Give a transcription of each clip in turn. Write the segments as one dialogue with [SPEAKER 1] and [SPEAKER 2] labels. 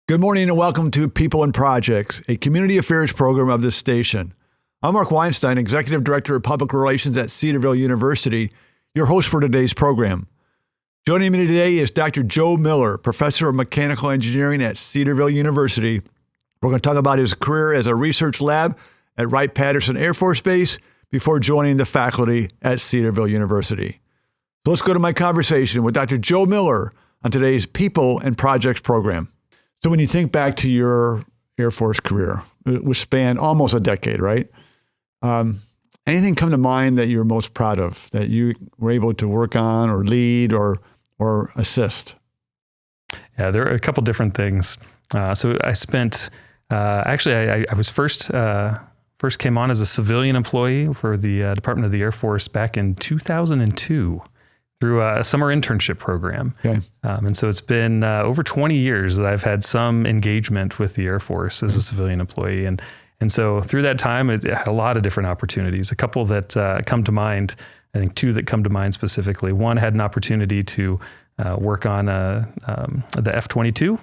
[SPEAKER 1] Good morning and welcome to People and Projects, a community affairs program of this station. I'm Mark Weinstein, Executive Director of Public Relations at Cedarville University, your host for today's program. Joining me today is Dr. Joe Miller, Professor of Mechanical Engineering at Cedarville University. We're going to talk about his career as a research lab at Wright-Patterson Air Force Base before joining the faculty at Cedarville University. So let's go to my conversation with Dr. Joe Miller on today's People and Projects program. So when you think back to your Air Force career, which spanned almost a decade, right? Anything come to mind that you're most proud of, that you were able to work on or lead or assist?
[SPEAKER 2] Yeah, there are a couple different things. So I spent, I was first came on as a civilian employee for the Department of the Air Force back in 2002. Through a summer internship program. Okay. And so it's been over 20 years that I've had some engagement with the Air Force as a civilian employee. And so through that time, it had a lot of different opportunities. A couple that come to mind, I think two that come to mind specifically. One, had an opportunity to work on the F-22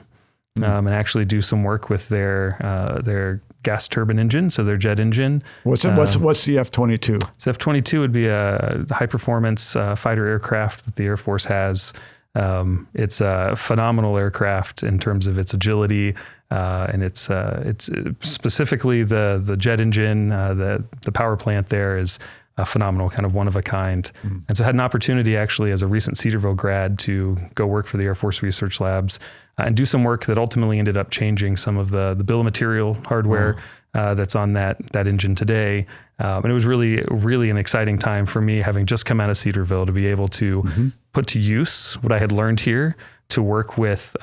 [SPEAKER 2] and actually do some work with their gas turbine engine, so their jet engine.
[SPEAKER 1] What's the F-22?
[SPEAKER 2] So F-22 would be a high-performance fighter aircraft that the Air Force has. It's a phenomenal aircraft in terms of its agility, and it's specifically the jet engine, the power plant there is a phenomenal, kind of one of a kind. Mm-hmm. And so I had an opportunity actually as a recent Cedarville grad to go work for the Air Force Research Labs and do some work that ultimately ended up changing some of the bill of material hardware that's on that engine today. And it was really an exciting time for me, having just come out of Cedarville, to be able to put to use what I had learned here, to work with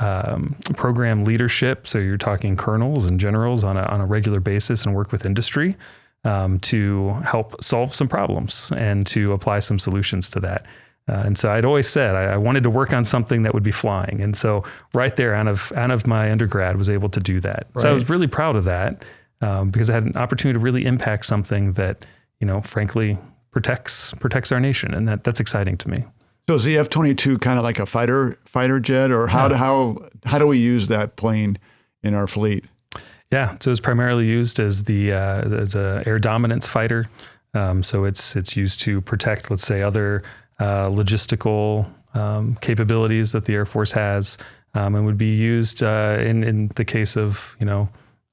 [SPEAKER 2] program leadership. So you're talking colonels and generals on a regular basis, and work with industry to help solve some problems and to apply some solutions to that. And so I'd always said I wanted to work on something that would be flying. And so right there out of my undergrad was able to do that. Right. So I was really proud of that because I had an opportunity to really impact something that, frankly, protects our nation. And that's exciting to me.
[SPEAKER 1] So is the F-22 kind of like a fighter jet, or how do we use that plane in our fleet?
[SPEAKER 2] Yeah, so it's primarily used as as a air dominance fighter. So it's used to protect, let's say, other logistical capabilities that the Air Force has, and would be used in the case of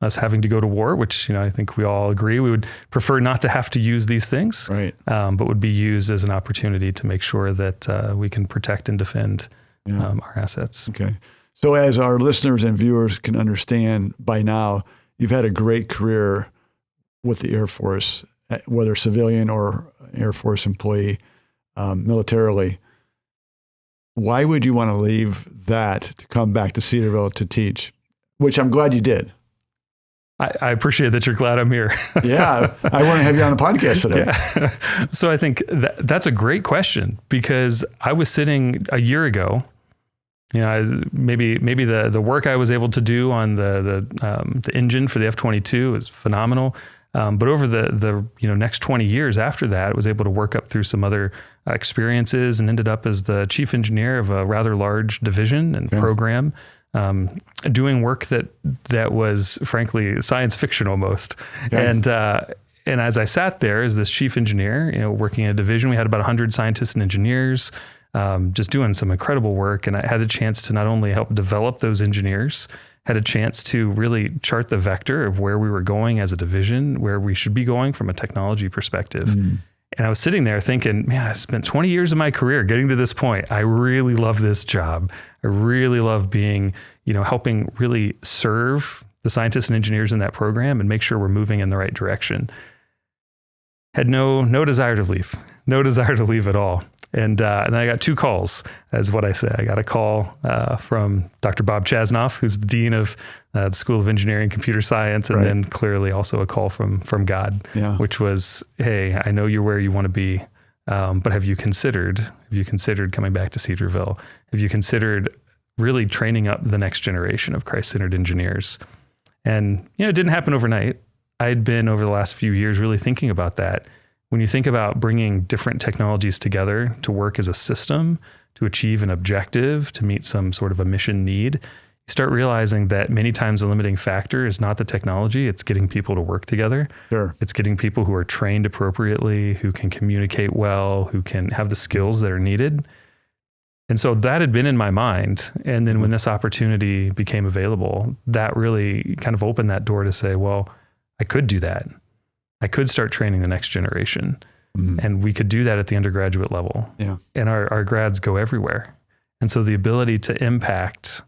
[SPEAKER 2] us having to go to war, which I think we all agree we would prefer not to have to use these things, right? But would be used as an opportunity to make sure that we can protect and defend our assets. Okay.
[SPEAKER 1] So as our listeners and viewers can understand by now, you've had a great career with the Air Force, whether civilian or Air Force employee, militarily. Why would you want to leave that to come back to Cedarville to teach? Which I'm glad you did.
[SPEAKER 2] I appreciate that you're glad I'm here.
[SPEAKER 1] Yeah, I want to have you on the podcast today.
[SPEAKER 2] Yeah. So I think that's a great question, because I was sitting a year ago. Maybe the work I was able to do on the engine for the F-22 is phenomenal. But over the next 20 years after that, I was able to work up through some other experiences and ended up as the chief engineer of a rather large division and program, doing work that was frankly science fiction almost. Okay. And as I sat there as this chief engineer, working in a division, we had about 100 scientists and engineers, just doing some incredible work. And I had a chance to not only help develop those engineers, had a chance to really chart the vector of where we were going as a division, where we should be going from a technology perspective. And I was sitting there thinking, man, I spent 20 years of my career getting to this point. I really love this job. I really love being, helping really serve the scientists and engineers in that program and make sure we're moving in the right direction. Had no desire to leave at all. And I got two calls, is what I say. I got a call from Dr. Bob Chasnoff, who's the dean of the School of Engineering and Computer Science, and then clearly also a call from God, which was, hey, I know you're where you want to be, but have you considered coming back to Cedarville? Have you considered really training up the next generation of Christ-centered engineers? And it didn't happen overnight. I'd been over the last few years really thinking about that. When you think about bringing different technologies together to work as a system, to achieve an objective, to meet some sort of a mission need, you you start realizing that many times the limiting factor is not the technology, it's getting people to work together.
[SPEAKER 1] Sure.
[SPEAKER 2] It's getting people who are trained appropriately, who can communicate well, who can have the skills that are needed. And so that had been in my mind. And then when this opportunity became available, that really kind of opened that door to say, well, I could do that. I could start training the next generation. And we could do that at the undergraduate level.
[SPEAKER 1] Yeah.
[SPEAKER 2] And our grads go everywhere. And so the ability to impact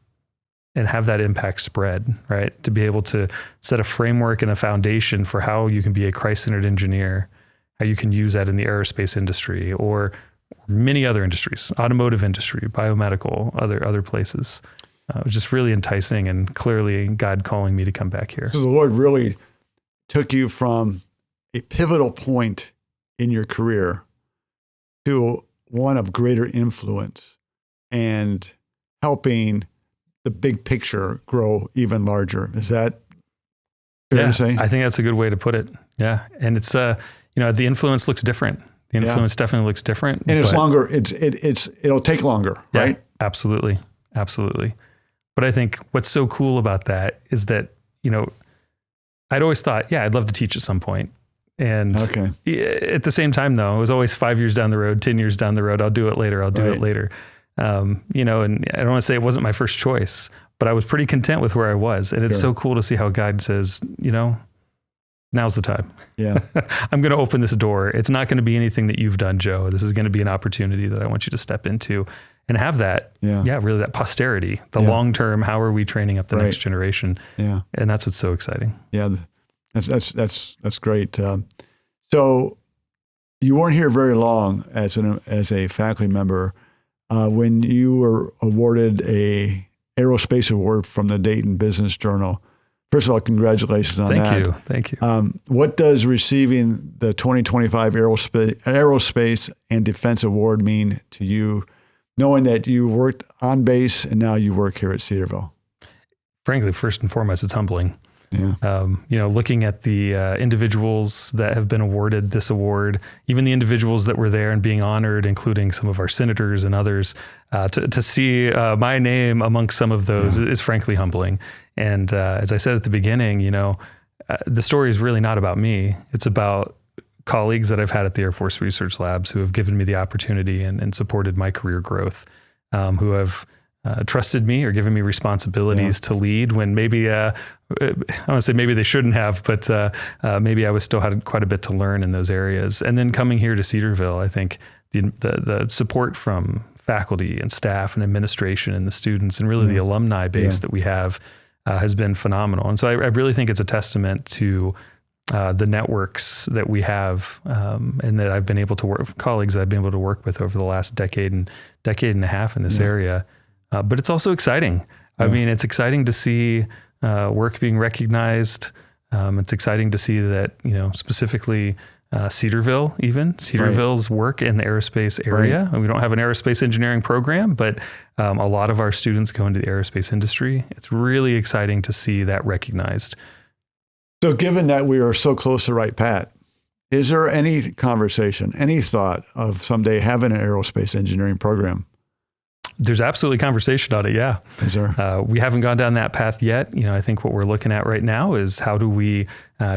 [SPEAKER 2] and have that impact spread, right? To be able to set a framework and a foundation for how you can be a Christ-centered engineer, how you can use that in the aerospace industry or many other industries, automotive industry, biomedical, other places. It was just really enticing and clearly God calling me to come back here.
[SPEAKER 1] So the Lord really took you from a pivotal point in your career to one of greater influence and helping the big picture grow even larger. Is that fair to say?
[SPEAKER 2] I think that's a good way to put it. Yeah. And it's, the influence looks different. The influence definitely looks different.
[SPEAKER 1] And it's longer. It'll take longer, right?
[SPEAKER 2] Yeah, absolutely. Absolutely. But I think what's so cool about that is that, I'd always thought, I'd love to teach at some point. And at the same time though, it was always 5 years down the road, 10 years down the road. I'll do it later. I'll do it later. And I don't want to say it wasn't my first choice, but I was pretty content with where I was. And it's so cool to see how God says, now's the time. Yeah. I'm going to open this door. It's not going to be anything that you've done, Joe. This is going to be an opportunity that I want you to step into and have that, really that posterity, the long-term, how are we training up the next generation? Yeah. And that's what's so exciting.
[SPEAKER 1] Yeah. That's great. So you weren't here very long as a faculty member when you were awarded a aerospace award from the Dayton Business Journal. First of all, congratulations on that.
[SPEAKER 2] Thank you.
[SPEAKER 1] What does receiving the 2025 Aerospace and Defense Award mean to you, knowing that you worked on base and now you work here at Cedarville?
[SPEAKER 2] Frankly, first and foremost, it's humbling.
[SPEAKER 1] Yeah.
[SPEAKER 2] Looking at the individuals that have been awarded this award, even the individuals that were there and being honored, including some of our senators and others, to see my name amongst some of those is frankly humbling. And as I said at the beginning, the story is really not about me. It's about colleagues that I've had at the Air Force Research Labs who have given me the opportunity and supported my career growth, who have trusted me or given me responsibilities to lead when maybe, I don't want to say maybe they shouldn't have, but maybe I still had quite a bit to learn in those areas. And then coming here to Cedarville, I think the support from faculty and staff and administration and the students and really the alumni base that we have has been phenomenal. And so I really think it's a testament to the networks that we have and that I've been able to work, colleagues I've been able to work with over the last decade and a half in this area. But it's also exciting. I mean, it's exciting to see work being recognized. It's exciting to see that, specifically Cedarville's work in the aerospace area. Right. We don't have an aerospace engineering program, but a lot of our students go into the aerospace industry. It's really exciting to see that recognized.
[SPEAKER 1] So given that we are so close to right path, is there any conversation, any thought of someday having an aerospace engineering program?
[SPEAKER 2] There's absolutely conversation on it. Yeah.
[SPEAKER 1] Is there?
[SPEAKER 2] We haven't gone down that path yet. I think what we're looking at right now is how do we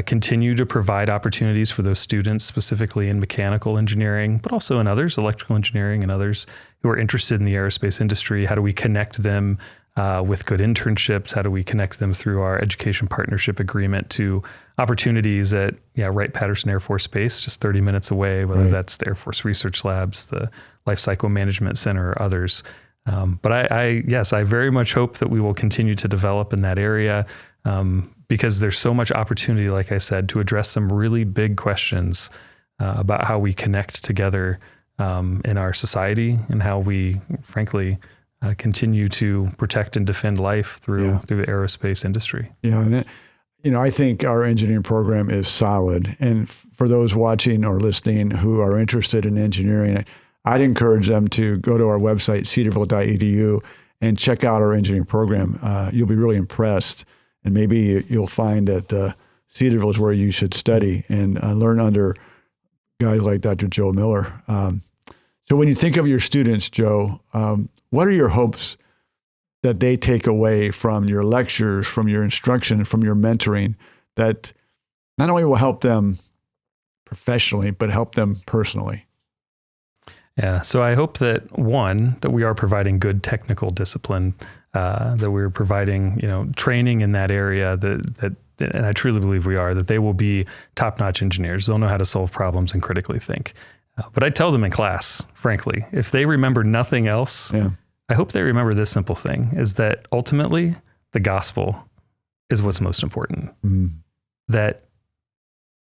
[SPEAKER 2] continue to provide opportunities for those students, specifically in mechanical engineering, but also in others, electrical engineering and others who are interested in the aerospace industry. How do we connect them with good internships? How do we connect them through our education partnership agreement to opportunities at Wright-Patterson Air Force Base, just 30 minutes away, whether that's the Air Force Research Labs, the Life Cycle Management Center, or others. But I very much hope that we will continue to develop in that area because there's so much opportunity, like I said, to address some really big questions about how we connect together in our society and how we, frankly, continue to protect and defend life through the aerospace industry.
[SPEAKER 1] Yeah, and I think our engineering program is solid. And for those watching or listening who are interested in engineering, I'd encourage them to go to our website, cedarville.edu, and check out our engineering program. You'll be really impressed, and maybe you'll find that Cedarville is where you should study and learn under guys like Dr. Joe Miller. So when you think of your students, Joe, what are your hopes that they take away from your lectures, from your instruction, from your mentoring, that not only will help them professionally, but help them personally?
[SPEAKER 2] Yeah. So I hope that we are providing good technical discipline, that we're providing, training in that area that, and I truly believe we are, that they will be top-notch engineers. They'll know how to solve problems and critically think. But I tell them in class, frankly, if they remember nothing else, I hope they remember this simple thing, is that ultimately the gospel is what's most important. That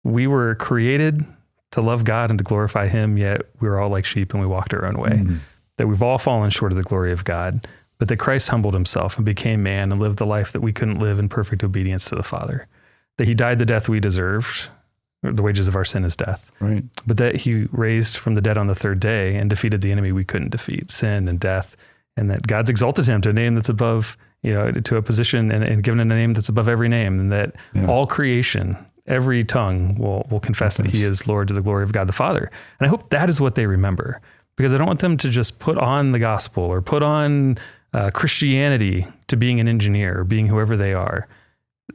[SPEAKER 2] we were created to love God and to glorify him, yet we were all like sheep and we walked our own way. That we've all fallen short of the glory of God, but that Christ humbled himself and became man and lived the life that we couldn't live in perfect obedience to the Father. That he died the death we deserved. The wages of our sin is death. Right. But that he raised from the dead on the third day and defeated the enemy we couldn't defeat, sin and death. And that God's exalted him to a name that's above, to a position and given a name that's above every name. And that all creation, every tongue will confess that he is Lord to the glory of God the Father. And I hope that is what they remember, because I don't want them to just put on the gospel or put on Christianity to being an engineer or being whoever they are.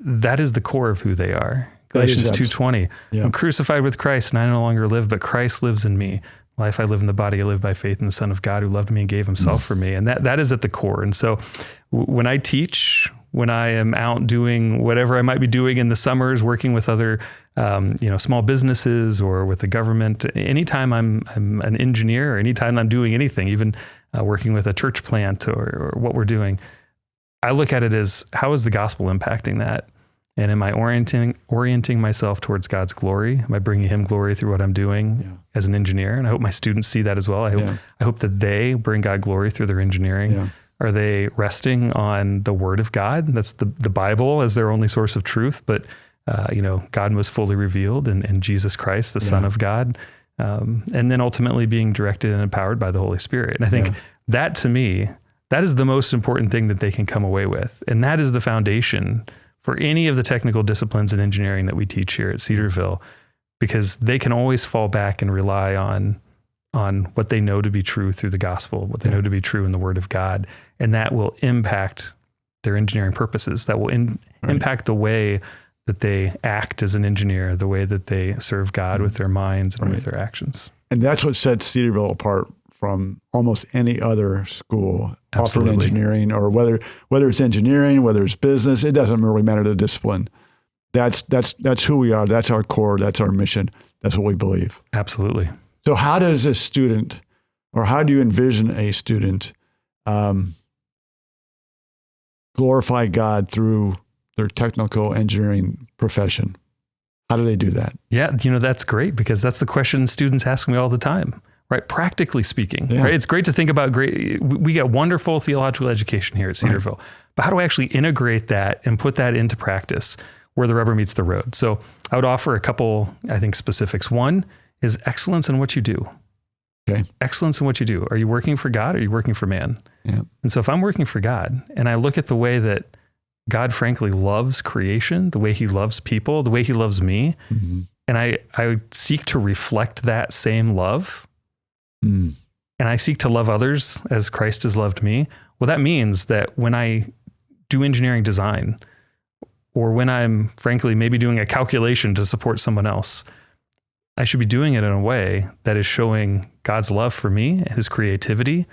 [SPEAKER 2] That is the core of who they are. Galatians 2:20, I'm crucified with Christ and I no longer live, but Christ lives in me. Life I live in the body, I live by faith in the Son of God who loved me and gave himself for me. And that is at the core. And so when I teach, when I am out doing whatever I might be doing in the summers, working with other, small businesses or with the government, anytime I'm an engineer or anytime I'm doing anything, even working with a church plant or what we're doing, I look at it as, how is the gospel impacting that? And am I orienting myself towards God's glory? Am I bringing him glory through what I'm doing as an engineer? And I hope my students see that as well. I hope that they bring God glory through their engineering. Yeah. Are they resting on the word of God? That's the Bible as their only source of truth. But, God was fully revealed in Jesus Christ, the Son of God. And then ultimately being directed and empowered by the Holy Spirit. And I think that, to me, that is the most important thing that they can come away with. And that is the foundation for any of the technical disciplines in engineering that we teach here at Cedarville, because they can always fall back and rely on what they know to be true through the gospel, what they know to be true in the word of God. And that will impact their engineering purposes. That will impact the way that they act as an engineer, the way that they serve God with their minds and with their actions.
[SPEAKER 1] And that's what sets Cedarville apart from almost any other school offered engineering, or whether it's engineering, whether it's business, it doesn't really matter the discipline. That's who we are. That's our core. That's our mission. That's what we believe.
[SPEAKER 2] Absolutely.
[SPEAKER 1] So how does a student, or how do you envision a student glorify God through their technical engineering profession? How do they do that?
[SPEAKER 2] Yeah, that's great, because that's the question students ask me all the time. Right, practically speaking, right? It's great to think about we get wonderful theological education here at Cedarville, but how do I actually integrate that and put that into practice where the rubber meets the road? So I would offer a couple, I think, specifics. One is excellence in what you do. Okay. Excellence in what you do. Are you working for God or are you working for man? Yeah. And so if I'm working for God and I look at the way that God frankly loves creation, the way he loves people, the way he loves me, and I seek to reflect that same love, and I seek to love others as Christ has loved me, well, that means that when I do engineering design, or when I'm frankly maybe doing a calculation to support someone else, I should be doing it in a way that is showing God's love for me and his creativity.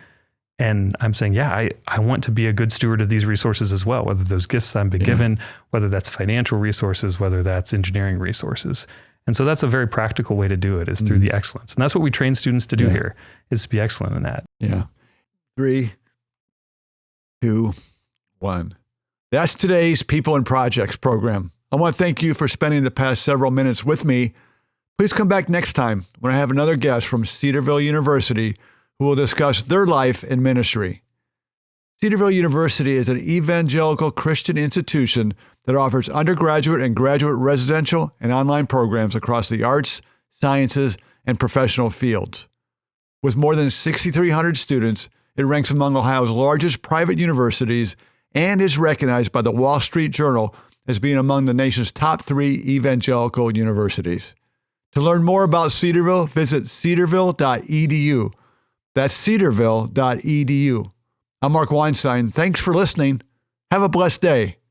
[SPEAKER 2] And I'm saying, I want to be a good steward of these resources as well, whether those gifts I've been given, whether that's financial resources, whether that's engineering resources. And so that's a very practical way to do it, is through the excellence. And that's what we train students to do here, is to be excellent in that.
[SPEAKER 1] Yeah. 3, 2, 1. That's today's People and Projects program. I want to thank you for spending the past several minutes with me. Please come back next time when I have another guest from Cedarville University who will discuss their life and ministry. Cedarville University is an evangelical Christian institution that offers undergraduate and graduate residential and online programs across the arts, sciences, and professional fields. With more than 6,300 students, it ranks among Ohio's largest private universities and is recognized by the Wall Street Journal as being among the nation's top 3 evangelical universities. To learn more about Cedarville, visit cedarville.edu. That's cedarville.edu. I'm Mark Weinstein. Thanks for listening. Have a blessed day.